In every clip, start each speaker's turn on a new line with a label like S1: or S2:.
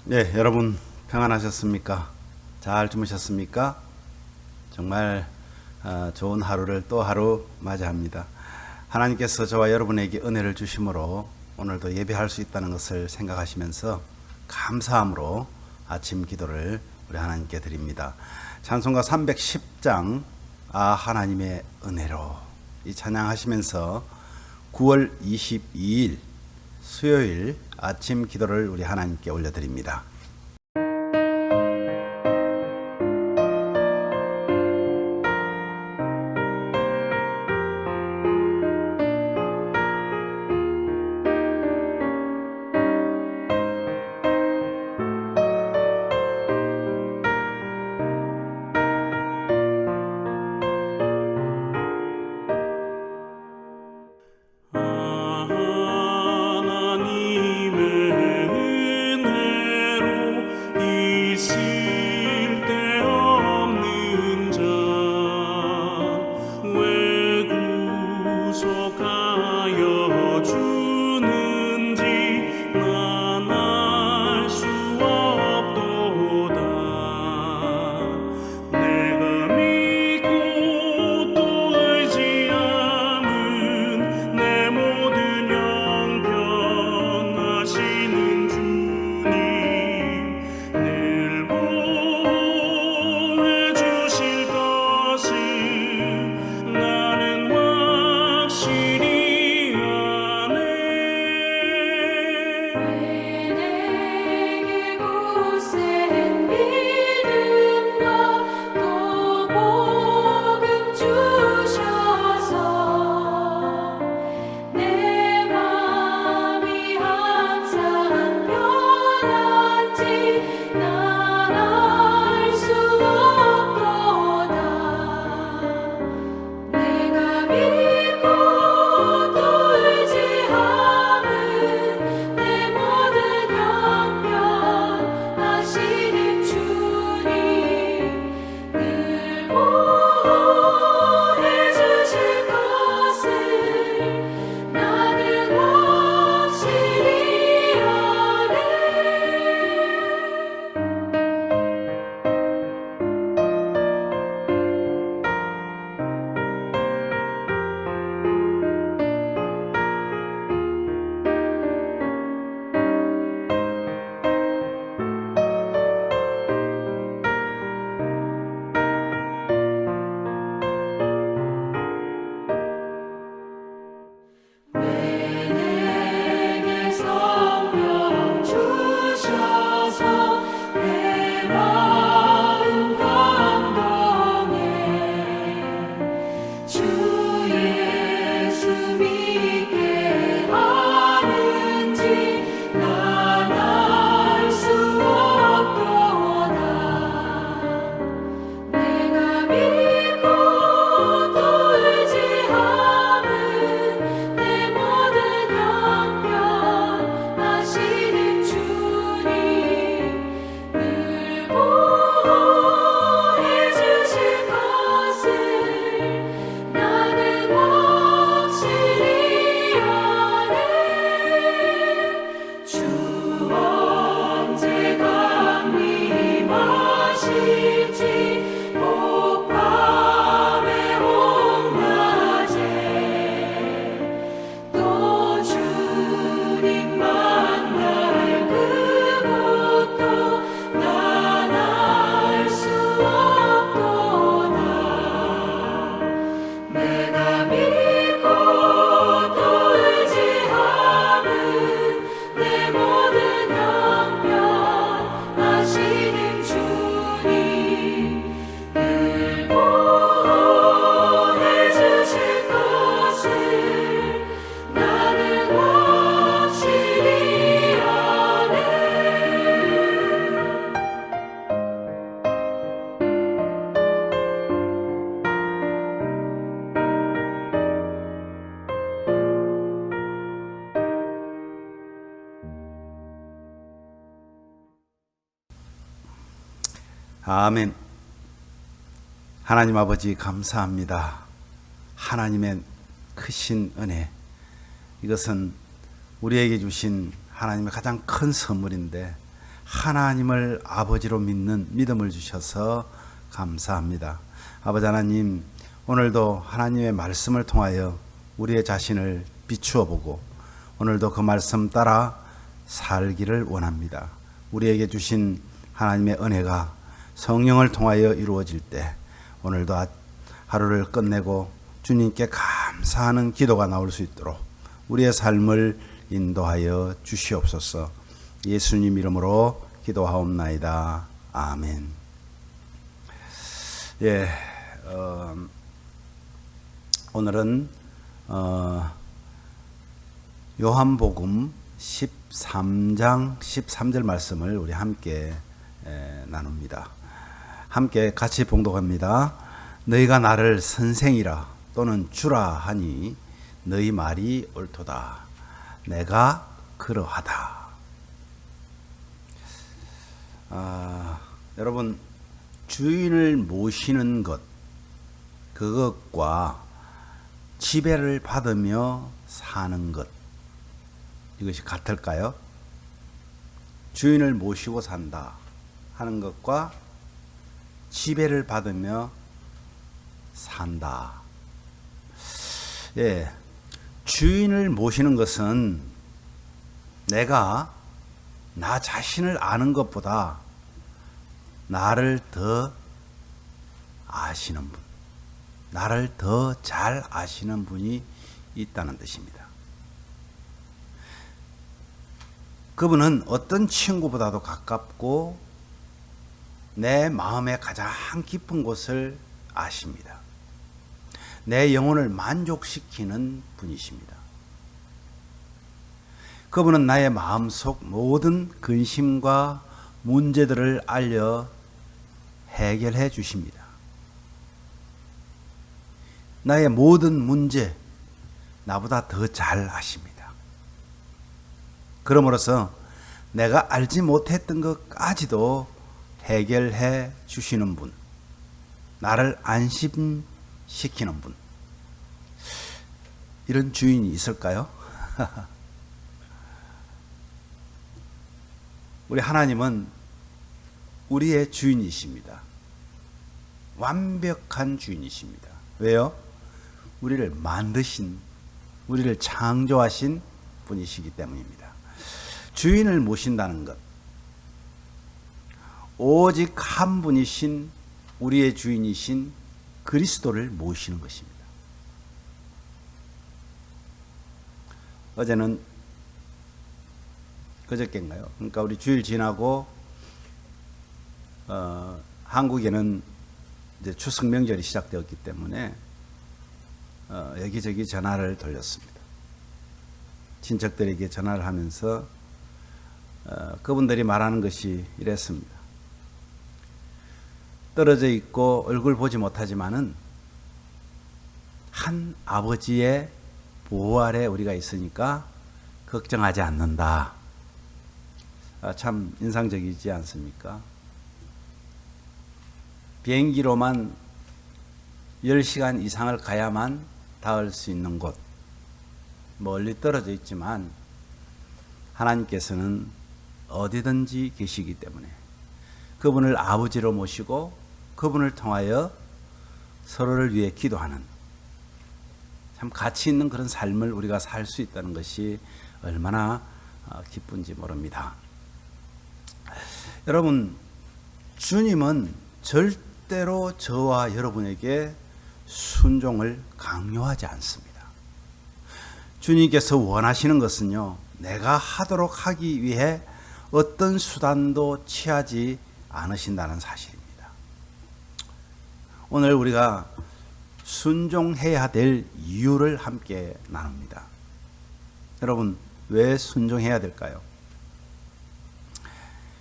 S1: 네, 여러분 평안하셨습니까? 잘 주무셨습니까? 정말 좋은 하루를 또 하루 맞이합니다. 하나님께서 저와 여러분에게 은혜를 주심으로 오늘도 예배할 수 있다는 것을 생각하시면서 감사함으로 아침 기도를 우리 하나님께 드립니다. 찬송가 310장 하나님의 은혜로 이 찬양하시면서 9월 22일 수요일 아침 기도를 우리 하나님께 올려드립니다. 아멘. 하나님 아버지 감사합니다. 하나님의 크신 은혜, 이것은 우리에게 주신 하나님의 가장 큰 선물인데 하나님을 아버지로 믿는 믿음을 주셔서 감사합니다. 아버지 하나님, 오늘도 하나님의 말씀을 통하여 우리의 자신을 비추어 보고 오늘도 그 말씀 따라 살기를 원합니다. 우리에게 주신 하나님의 은혜가 성령을 통하여 이루어질 때 오늘도 하루를 끝내고 주님께 감사하는 기도가 나올 수 있도록 우리의 삶을 인도하여 주시옵소서. 예수님 이름으로 기도하옵나이다. 아멘. 오늘은 요한복음 13장 13절 말씀을 우리 함께 나눕니다. 함께 같이 봉독합니다. 너희가 나를 선생이라 또는 주라 하니 너희 말이 옳도다. 내가 그러하다. 여러분, 주인을 모시는 것, 그것과 지배를 받으며 사는 것, 이것이 같을까요? 주인을 모시고 산다 하는 것과 지배를 받으며 산다. 주인을 모시는 것은 내가 나 자신을 아는 것보다 나를 더 아시는 분, 나를 더 잘 아시는 분이 있다는 뜻입니다. 그분은 어떤 친구보다도 가깝고 내 마음의 가장 깊은 곳을 아십니다. 내 영혼을 만족시키는 분이십니다. 그분은 나의 마음속 모든 근심과 문제들을 알려 해결해 주십니다. 나의 모든 문제, 나보다 더 잘 아십니다. 그러므로서 내가 알지 못했던 것까지도 해결해 주시는 분, 나를 안심시키는 분, 이런 주인이 있을까요? 우리 하나님은 우리의 주인이십니다. 완벽한 주인이십니다. 왜요? 우리를 만드신, 우리를 창조하신 분이시기 때문입니다. 주인을 모신다는 것, 오직 한 분이신 우리의 주인이신 그리스도를 모시는 것입니다. 어제는 그저께인가요? 그러니까 우리 주일 지나고 한국에는 이제 추석 명절이 시작되었기 때문에 여기저기 전화를 돌렸습니다. 친척들에게 전화를 하면서 그분들이 말하는 것이 이랬습니다. 떨어져 있고 얼굴 보지 못하지만은 한 아버지의 보호 아래 우리가 있으니까 걱정하지 않는다. 참 인상적이지 않습니까? 비행기로만 10시간 이상을 가야만 닿을 수 있는 곳, 멀리 떨어져 있지만 하나님께서는 어디든지 계시기 때문에 그분을 아버지로 모시고 그분을 통하여 서로를 위해 기도하는 참 가치 있는 그런 삶을 우리가 살 수 있다는 것이 얼마나 기쁜지 모릅니다. 여러분, 주님은 절대로 저와 여러분에게 순종을 강요하지 않습니다. 주님께서 원하시는 것은요, 내가 하도록 하기 위해 어떤 수단도 취하지 않으신다는 사실입니다. 오늘 우리가 순종해야 될 이유를 함께 나눕니다. 여러분, 왜 순종해야 될까요?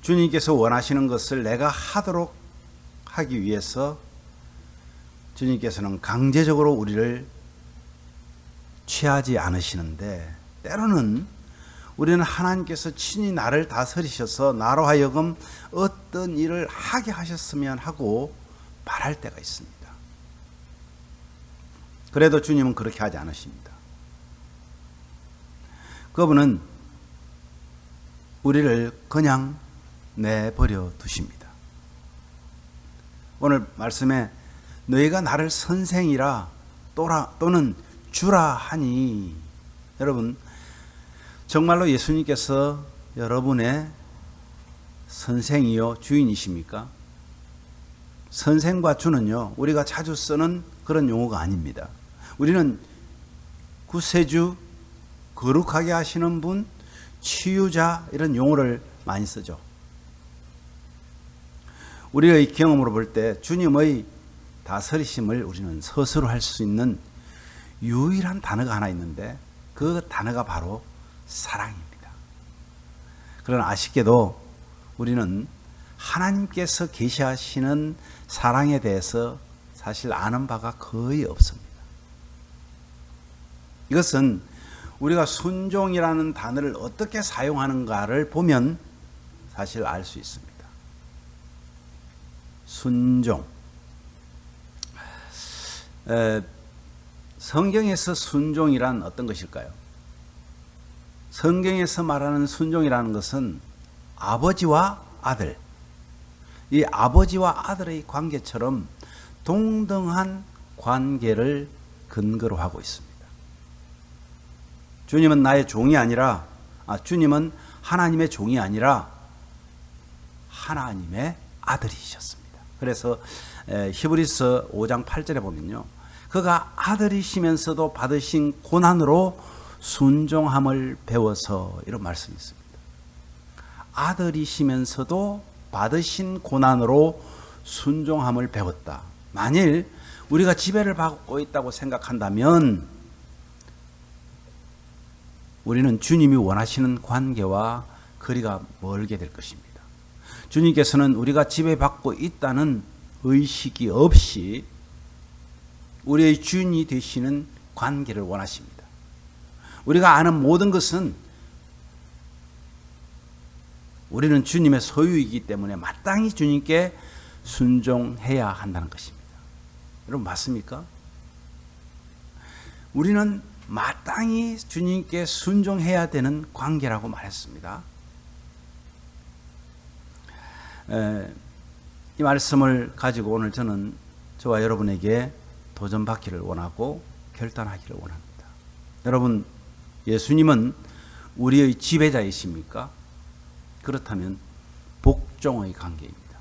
S1: 주님께서 원하시는 것을 내가 하도록 하기 위해서 주님께서는 강제적으로 우리를 취하지 않으시는데, 때로는 우리는 하나님께서 친히 나를 다스리셔서 나로 하여금 어떤 일을 하게 하셨으면 하고 바랄 때가 있습니다. 그래도 주님은 그렇게 하지 않으십니다. 그분은 우리를 그냥 내버려 두십니다. 오늘 말씀에 너희가 나를 선생이라 또는 주라 하니, 여러분 정말로 예수님께서 여러분의 선생이요 주인이십니까? 선생과 주는요, 우리가 자주 쓰는 그런 용어가 아닙니다. 우리는 구세주, 거룩하게 하시는 분, 치유자, 이런 용어를 많이 쓰죠. 우리의 경험으로 볼 때 주님의 다스리심을 우리는 스스로 할 수 있는 유일한 단어가 하나 있는데, 그 단어가 바로 사랑입니다. 그러나 아쉽게도 우리는 하나님께서 계시하시는 사랑에 대해서 사실 아는 바가 거의 없습니다. 이것은 우리가 순종이라는 단어를 어떻게 사용하는가를 보면 사실 알 수 있습니다. 순종. 성경에서 순종이란 어떤 것일까요? 성경에서 말하는 순종이라는 것은 아버지와 아들, 이 아버지와 아들의 관계처럼 동등한 관계를 근거로 하고 있습니다. 주님은 나의 종이 아니라, 주님은 하나님의 종이 아니라 하나님의 아들이셨습니다. 그래서 히브리서 5장 8절에 보면요, 그가 아들이시면서도 받으신 고난으로 순종함을 배워서, 이런 말씀이 있습니다. 아들이시면서도 받으신 고난으로 순종함을 배웠다. 만일 우리가 지배를 받고 있다고 생각한다면 우리는 주님이 원하시는 관계와 거리가 멀게 될 것입니다. 주님께서는 우리가 지배받고 있다는 의식이 없이 우리의 주인이 되시는 관계를 원하십니다. 우리가 아는 모든 것은 우리는 주님의 소유이기 때문에 마땅히 주님께 순종해야 한다는 것입니다. 여러분 맞습니까? 우리는 마땅히 주님께 순종해야 되는 관계라고 말했습니다. 이 말씀을 가지고 오늘 저는 저와 여러분에게 도전받기를 원하고 결단하기를 원합니다. 여러분, 예수님은 우리의 지배자이십니까? 그렇다면 복종의 관계입니다.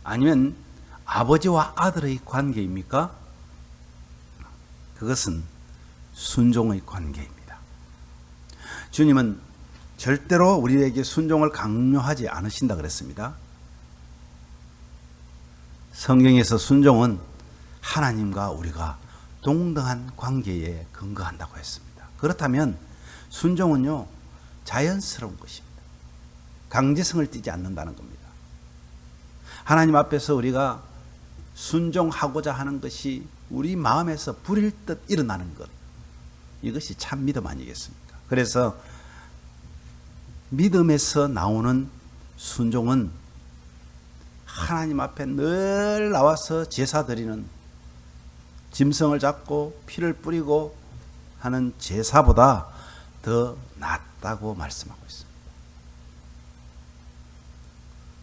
S1: 아니면 아버지와 아들의 관계입니까? 그것은 순종의 관계입니다. 주님은 절대로 우리에게 순종을 강요하지 않으신다 그랬습니다. 성경에서 순종은 하나님과 우리가 동등한 관계에 근거한다고 했습니다. 그렇다면 순종은요, 자연스러운 것입니다. 강제성을 띠지 않는다는 겁니다. 하나님 앞에서 우리가 순종하고자 하는 것이 우리 마음에서 불일 듯 일어나는 것, 이것이 참 믿음 아니겠습니까? 그래서 믿음에서 나오는 순종은 하나님 앞에 늘 나와서 제사 드리는, 짐승을 잡고 피를 뿌리고 하는 제사보다 더 낫다고 말씀하고 있습니다.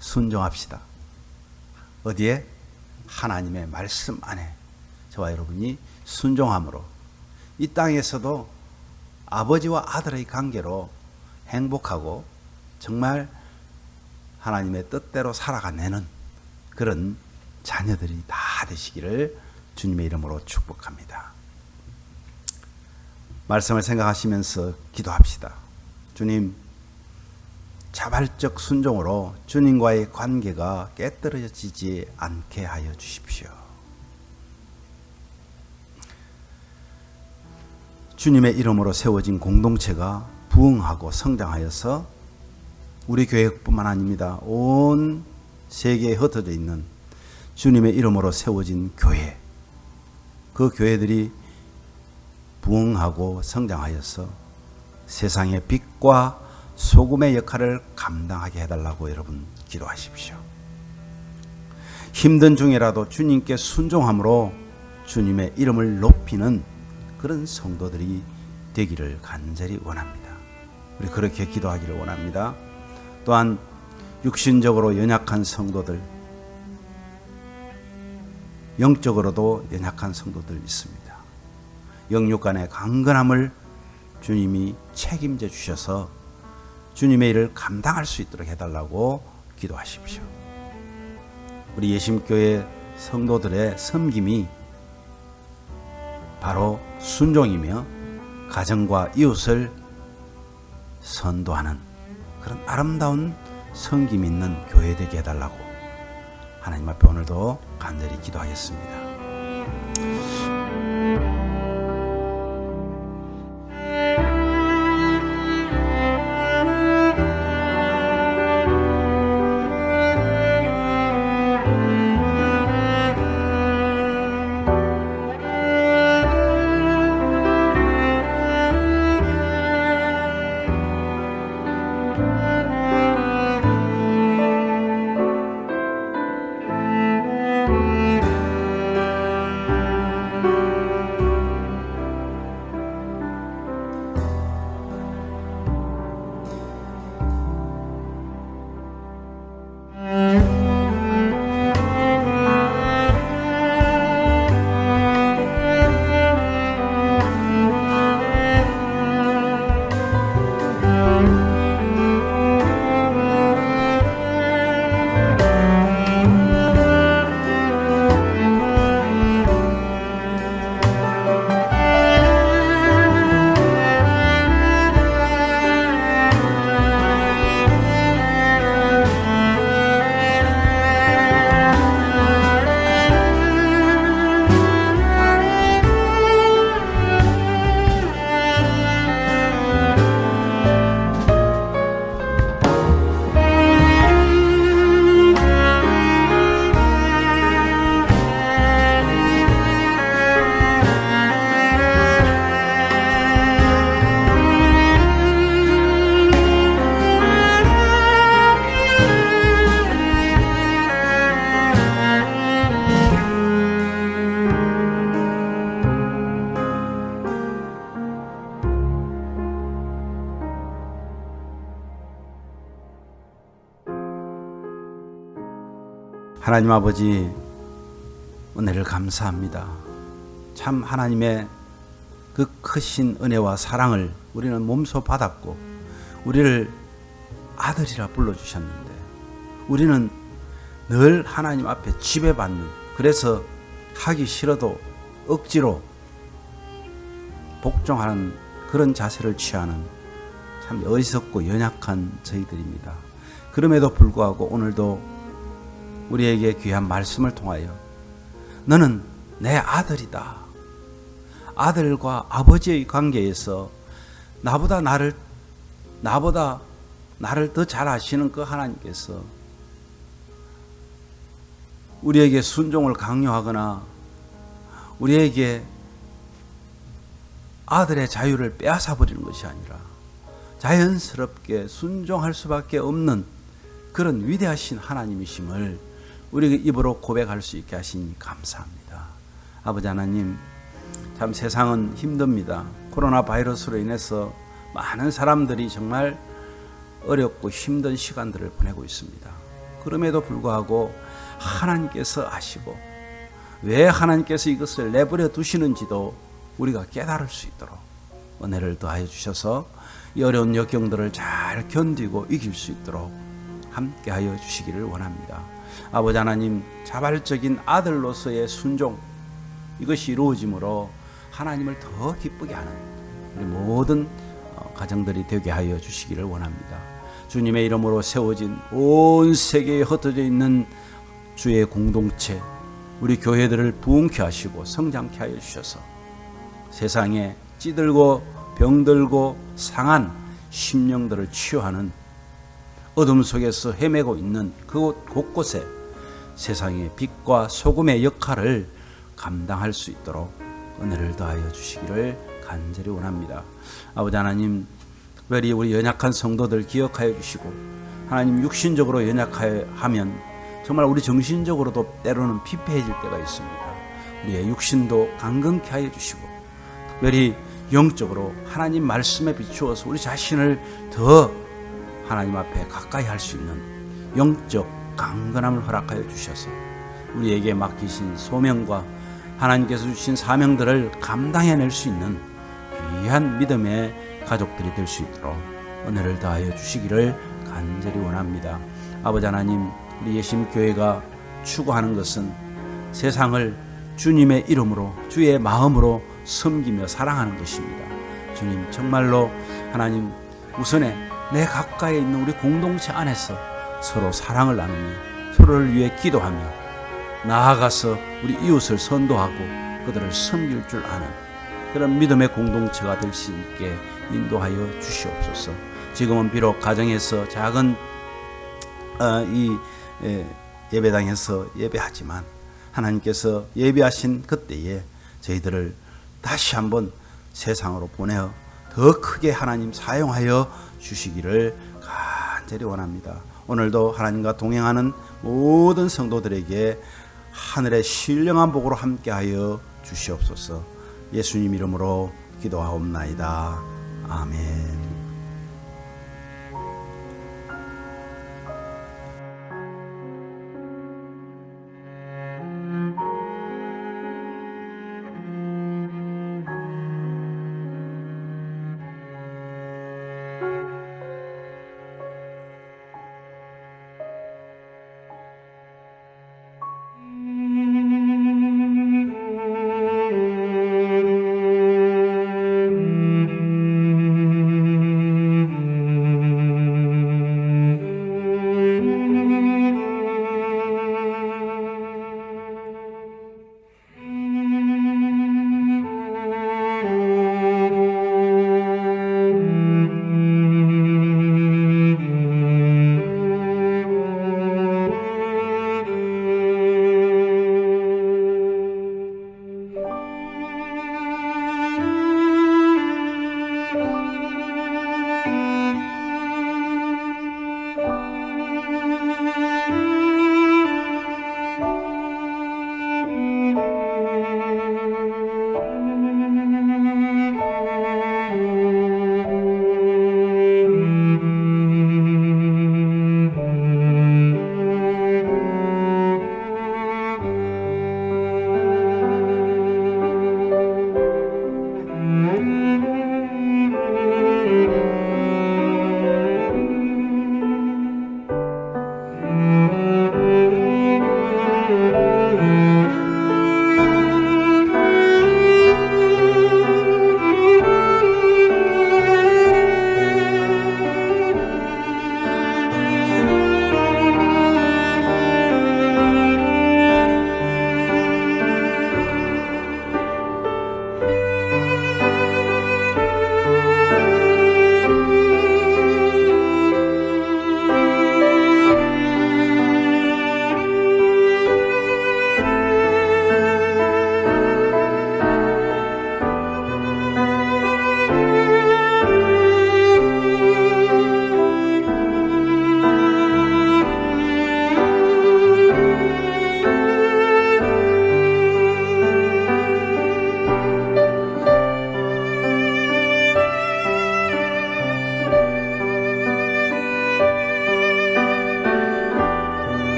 S1: 순종합시다. 어디에? 하나님의 말씀 안에 저와 여러분이 순종함으로 이 땅에서도 아버지와 아들의 관계로 행복하고 정말 하나님의 뜻대로 살아가내는 그런 자녀들이 다 되시기를 주님의 이름으로 축복합니다. 말씀을 생각하시면서 기도합시다. 주님, 자발적 순종으로 주님과의 관계가 깨뜨려지지 않게 하여 주십시오. 주님의 이름으로 세워진 공동체가 부흥하고 성장하여서 우리 교회뿐만 아닙니다. 온 세계에 흩어져 있는 주님의 이름으로 세워진 교회, 그 교회들이 부흥하고 성장하여서 세상의 빛과 소금의 역할을 감당하게 해달라고 여러분 기도하십시오. 힘든 중이라도 주님께 순종함으로 주님의 이름을 높이는 그런 성도들이 되기를 간절히 원합니다. 우리 그렇게 기도하기를 원합니다. 또한 육신적으로 연약한 성도들, 영적으로도 연약한 성도들 있습니다. 영육 간의 강건함을 주님이 책임져 주셔서 주님의 일을 감당할 수 있도록 해달라고 기도하십시오. 우리 예심교회 성도들의 섬김이 바로 순종이며 가정과 이웃을 선도하는 그런 아름다운 섬김 있는 교회 되게 해달라고 하나님 앞에 오늘도 간절히 기도하겠습니다. 하나님 아버지, 은혜를 감사합니다. 참 하나님의 그 크신 은혜와 사랑을 우리는 몸소 받았고 우리를 아들이라 불러주셨는데 우리는 늘 하나님 앞에 지배받는, 그래서 하기 싫어도 억지로 복종하는 그런 자세를 취하는 참 어리석고 연약한 저희들입니다. 그럼에도 불구하고 오늘도 우리에게 귀한 말씀을 통하여 너는 내 아들이다. 아들과 아버지의 관계에서 나보다 나를 더 잘 아시는 그 하나님께서 우리에게 순종을 강요하거나 우리에게 아들의 자유를 빼앗아 버리는 것이 아니라 자연스럽게 순종할 수밖에 없는 그런 위대하신 하나님이심을 우리 입으로 고백할 수 있게 하시니 감사합니다. 아버지 하나님, 참 세상은 힘듭니다. 코로나 바이러스로 인해서 많은 사람들이 정말 어렵고 힘든 시간들을 보내고 있습니다. 그럼에도 불구하고 하나님께서 아시고 왜 하나님께서 이것을 내버려 두시는지도 우리가 깨달을 수 있도록 은혜를 더하여 주셔서 이 어려운 역경들을 잘 견디고 이길 수 있도록 함께하여 주시기를 원합니다. 아버지 하나님, 자발적인 아들로서의 순종, 이것이 이루어짐으로 하나님을 더 기쁘게 하는 우리 모든 가정들이 되게 하여 주시기를 원합니다. 주님의 이름으로 세워진 온 세계에 흩어져 있는 주의 공동체, 우리 교회들을 부흥케 하시고 성장케 하여 주셔서 세상에 찌들고 병들고 상한 심령들을 치유하는 어둠 속에서 헤매고 있는 그곳 곳곳에 세상의 빛과 소금의 역할을 감당할 수 있도록 은혜를 더하여 주시기를 간절히 원합니다. 아버지 하나님, 특별히 우리 연약한 성도들 기억하여 주시고, 하나님 육신적으로 연약하면 정말 우리 정신적으로도 때로는 피폐해질 때가 있습니다. 우리의 육신도 강건케 하여 주시고, 특별히 영적으로 하나님 말씀에 비추어서 우리 자신을 더 하나님 앞에 가까이 할 수 있는 영적 강건함을 허락하여 주셔서 우리에게 맡기신 소명과 하나님께서 주신 사명들을 감당해낼 수 있는 귀한 믿음의 가족들이 될 수 있도록 은혜를 더하여 주시기를 간절히 원합니다. 아버지 하나님, 우리 예심교회가 추구하는 것은 세상을 주님의 이름으로 주의 마음으로 섬기며 사랑하는 것입니다. 주님, 정말로 하나님, 우선에 내 가까이 있는 우리 공동체 안에서 서로 사랑을 나누며 서로를 위해 기도하며 나아가서 우리 이웃을 선도하고 그들을 섬길 줄 아는 그런 믿음의 공동체가 될 수 있게 인도하여 주시옵소서. 지금은 비록 가정에서 작은 이 예배당에서 예배하지만 하나님께서 예배하신 그때에 저희들을 다시 한번 세상으로 보내어 더 크게 하나님 사용하여 주시기를 간절히 원합니다. 오늘도 하나님과 동행하는 모든 성도들에게 하늘의 신령한 복으로 함께하여 주시옵소서. 예수님 이름으로 기도하옵나이다. 아멘.